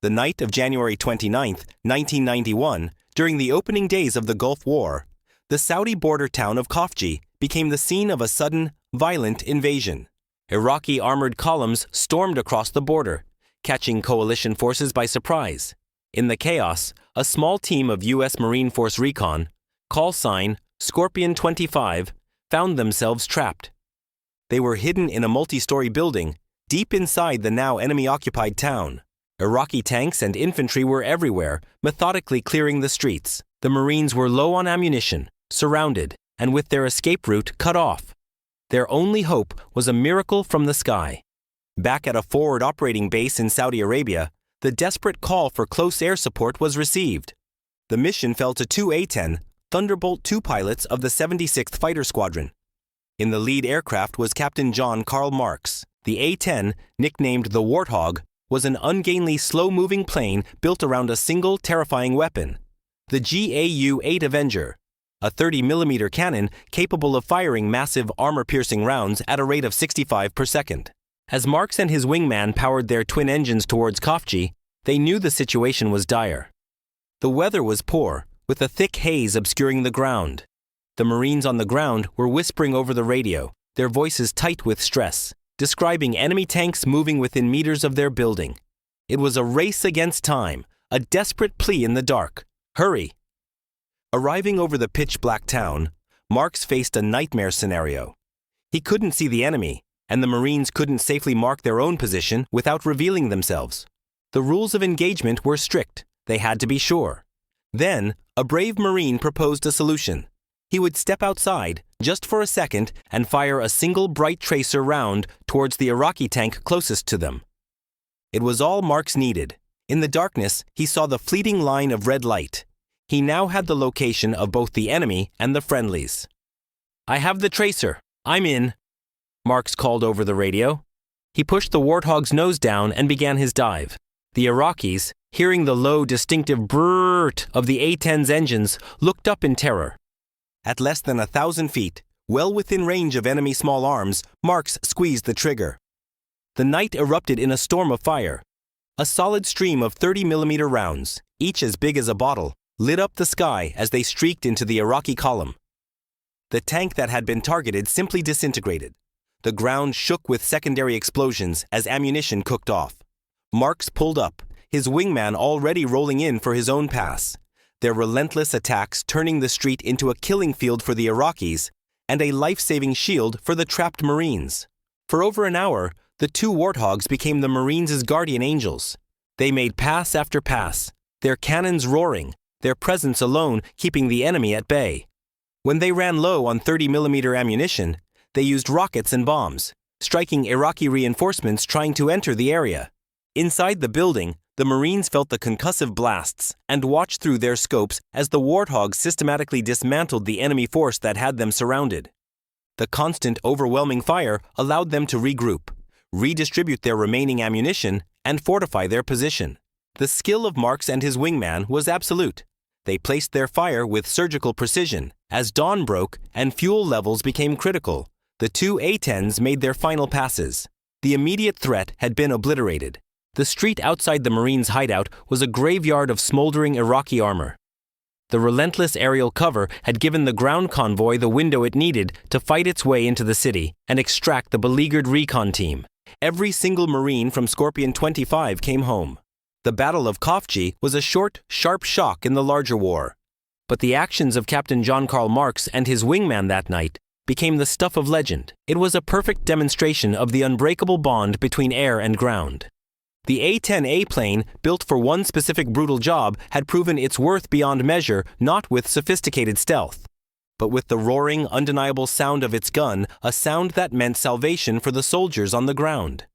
The night of January 29, 1991, during the opening days of the Gulf War, the Saudi border town of Khafji became the scene of a sudden, violent invasion. Iraqi armored columns stormed across the border, catching coalition forces by surprise. In the chaos, a small team of U.S. Marine Force Recon, call sign Scorpion 25, found themselves trapped. They were hidden in a multi-story building, deep inside the now enemy-occupied town. Iraqi tanks and infantry were everywhere, methodically clearing the streets. The Marines were low on ammunition, surrounded, and with their escape route cut off. Their only hope was a miracle from the sky. Back at a forward operating base in Saudi Arabia, the desperate call for close air support was received. The mission fell to two A-10 Thunderbolt II pilots of the 76th Fighter Squadron. In the lead aircraft was Captain John Karl Marks. The A-10, nicknamed the Warthog, was an ungainly, slow-moving plane built around a single terrifying weapon, the GAU-8 Avenger, a 30mm cannon capable of firing massive armor-piercing rounds at a rate of 65 per second. As Marks and his wingman powered their twin engines towards Khafji, they knew the situation was dire. The weather was poor, with a thick haze obscuring the ground. The Marines on the ground were whispering over the radio, their voices tight with stress, describing enemy tanks moving within meters of their building. It was a race against time, a desperate plea in the dark. Hurry! Arriving over the pitch-black town, Marks faced a nightmare scenario. He couldn't see the enemy, and the Marines couldn't safely mark their own position without revealing themselves. The rules of engagement were strict. They had to be sure. Then, a brave Marine proposed a solution. He would step outside, just for a second, and fire a single bright tracer round towards the Iraqi tank closest to them. It was all Marks needed. In the darkness, he saw the fleeting line of red light. He now had the location of both the enemy and the friendlies. "I have the tracer. I'm in," Marks called over the radio. He pushed the Warthog's nose down and began his dive. The Iraqis, hearing the low, distinctive brrrt of the A-10's engines, looked up in terror. At less than 1,000 feet, well within range of enemy small arms, Marks squeezed the trigger. The night erupted in a storm of fire. A solid stream of 30mm rounds, each as big as a bottle, lit up the sky as they streaked into the Iraqi column. The tank that had been targeted simply disintegrated. The ground shook with secondary explosions as ammunition cooked off. Marks pulled up, his wingman already rolling in for his own pass, their relentless attacks turning the street into a killing field for the Iraqis and a life-saving shield for the trapped Marines. For over an hour, the two Warthogs became the Marines' guardian angels. They made pass after pass, their cannons roaring, their presence alone keeping the enemy at bay. When they ran low on 30mm ammunition, they used rockets and bombs, striking Iraqi reinforcements trying to enter the area. Inside the building, the Marines felt the concussive blasts and watched through their scopes as the Warthogs systematically dismantled the enemy force that had them surrounded. The constant, overwhelming fire allowed them to regroup, redistribute their remaining ammunition, and fortify their position. The skill of Marks and his wingman was absolute. They placed their fire with surgical precision. As dawn broke and fuel levels became critical, the two A-10s made their final passes. The immediate threat had been obliterated. The street outside the Marines' hideout was a graveyard of smoldering Iraqi armor. The relentless aerial cover had given the ground convoy the window it needed to fight its way into the city and extract the beleaguered recon team. Every single Marine from Scorpion 25 came home. The Battle of Khafji was a short, sharp shock in the larger war. But the actions of Captain John Karl Marks and his wingman that night became the stuff of legend. It was a perfect demonstration of the unbreakable bond between air and ground. The A-10A plane, built for one specific brutal job, had proven its worth beyond measure, not with sophisticated stealth, but with the roaring, undeniable sound of its gun, a sound that meant salvation for the soldiers on the ground.